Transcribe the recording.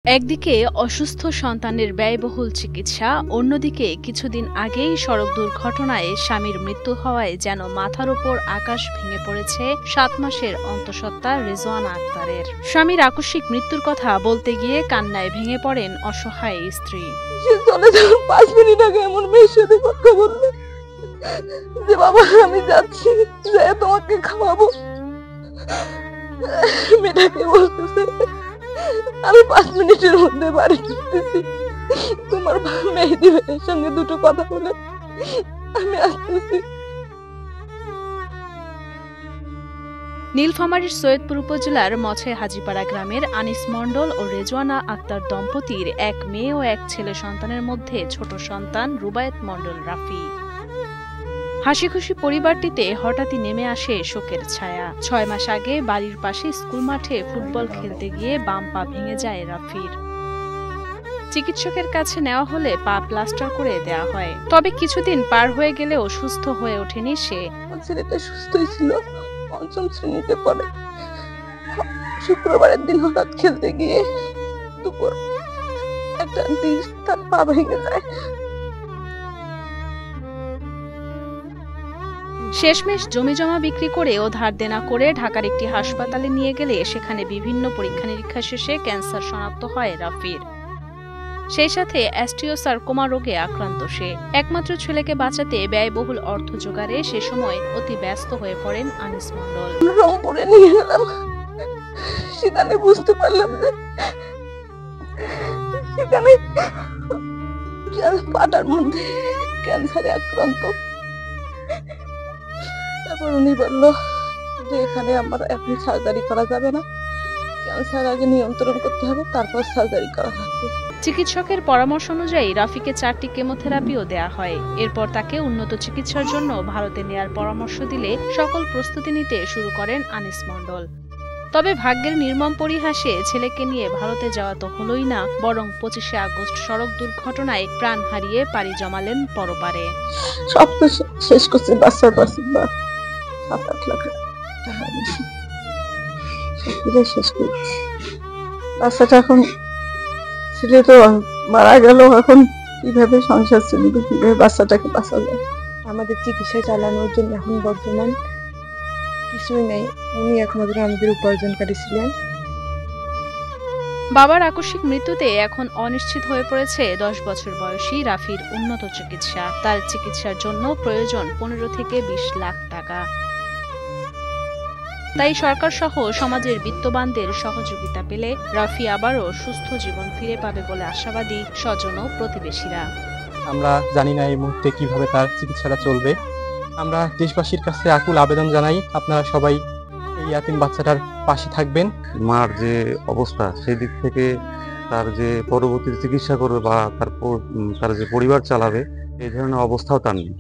একদিকে অসুস্থ সন্তানের ব্যয়বহুল চিকিৎসা, অন্যদিকে কিছুদিন আগেই সড়ক দুর্ঘটনায় স্বামীর মৃত্যু হওয়ায় যেন মাথার ওপর আকাশ ভেঙে পড়েছে ৭ মাসের অন্তঃসত্ত্বা রেজওয়ানা আক্তারের। স্বামীর আকস্মিক মৃত্যুর কথা বলতে গিয়ে কান্নায় ভেঙে পড়েন অসহায় স্ত্রী। সে চলে যাওয়ার ৫ মিনিট আগে এমন মেয়ের সাথে কথা বললো যে বাবা আমি যাচ্ছি, যাই তোমাকে খাওয়াবো। মেয়েটাকে বলতেছে আমি ৫ মিনিটের মধ্যে বাড়ি ফিরতেছি, তোমার মেহেদী ভাইয়ের সঙ্গে দুটো কথা বলে আমি আসতেছি। নীলফামারীর সৈয়দপুর উপজেলার মছে হাজীপাড়া গ্রামের আনিস মণ্ডল ও রেজওয়ানা আক্তার দম্পতির এক মেয়ে ও এক ছেলে সন্তানের মধ্যে ছোট সন্তান রুবায়েত মণ্ডল রাফি। হাসিখুশি পরিবারটিতে হঠাৎই নেমে আসে শোকের ছায়া। ৬ মাস আগে বাড়ির পাশে স্কুল মাঠে ফুটবল খেলতে গিয়ে বাম পা ভেঙে যায় রাফির। চিকিৎসকের কাছে নেওয়া হলে পা প্লাস্টার করে দেওয়া হয়, তবে কিছুদিন পার হয়ে গেলেও সুস্থ হয়ে ওঠেনি সে। ছেলেটা সুস্থই ছিল, ৫ম শ্রেণীতে পড়ে। শুক্রবারের দিন হঠাৎ খেলতে গিয়ে দুপুর ১টা ৩০ তার পা ভেঙে যায়। শেষমেশ জমিজমা বিক্রি করে ও ধার দেনা করে ঢাকার একটি হাসপাতালে নিয়ে গেলে সেখানে বিভিন্ন পরীক্ষা নিরীক্ষা শেষে ক্যান্সার শনাক্ত হয় রাফির। সেই সাথে অ্যাস্টিওসার্কোমা রোগে আক্রান্ত সে। একমাত্র ছেলেকে বাঁচাতে ব্যয়বহুল অর্থ জোগাড়ে সে সময় অতি ব্যস্ত হয়ে পড়েন আনিস মণ্ডল। রংপুরে নিয়ে গেলাম, সেখানে বুঝতে পারলাম যে সেখানে পাটার মধ্যে ক্যান্সারে আক্রান্ত। তারপর উনি বলল যে এখানে আমার এখন সার্জারি করা যাবে না, ক্যান্সার আগে নিয়ন্ত্রণ করতে হবে, তারপর সার্জারি করা লাগবে। চিকিৎসকের পরামর্শ অনুযায়ী রাফিকে 4টি কেমোথেরাপিও দেয়া হয়। এরপর তাকে উন্নত চিকিৎসার জন্য ভারতে নেয়ার পরামর্শ দিলে সকল প্রস্তুতি নিতে শুরু করেন আনিস মণ্ডল। তবে ভাগ্যের নির্মম পরিহাসে ছেলেকে নিয়ে ভারতে যাওয়া তো হলোই না, বরং ২৫শে আগস্ট সড়ক দুর্ঘটনায় প্রাণ হারিয়ে পাড়ি জমালেন পরপারে। সব তো শেষ করছে, বাচ্চার পাশে ৭-৮ লাখ টাকা সবকিছু শেষ করছে। বাচ্চাটা এখন ছেলে তো মারা গেল, এখন কিভাবে সংসার চলবে, কিভাবে বাচ্চাটাকে বাঁচাবে? আমাদের চিকিৎসা চালানোর জন্য এখন বর্তমান কিছুই নেই। উনি একমাত্র আমাদের উপার্জনকারী ছিলেন। বাবার আকস্মিক মৃত্যুতে এখন অনিশ্চিত হয়ে পড়েছে ১০ বছর বয়সী রাফির উন্নত চিকিৎসা। তার চিকিৎসার জন্য প্রয়োজন ১৫ থেকে ২০ লাখ টাকা। তাই সরকার সহ সমাজের বিত্তবানদের সহযোগিতা পেলে রাফি আবারও সুস্থ জীবন ফিরে পাবে বলে আশাবাদী স্বজন ও প্রতিবেশীরা। আমরা জানি না এই মুহূর্তে কিভাবে তার চিকিৎসাটা চলবে। আমরা দেশবাসীর কাছে আকুল আবেদন জানাই, আপনারা সবাই এই ইয়াতিম বাচ্চাটার পাশে থাকবেন। মার যে অবস্থা, সেই দিক থেকে তার যে পরবর্তী চিকিৎসা করবে বা তার যে পরিবার চালাবে, এই ধরনের অবস্থাও তার নেই।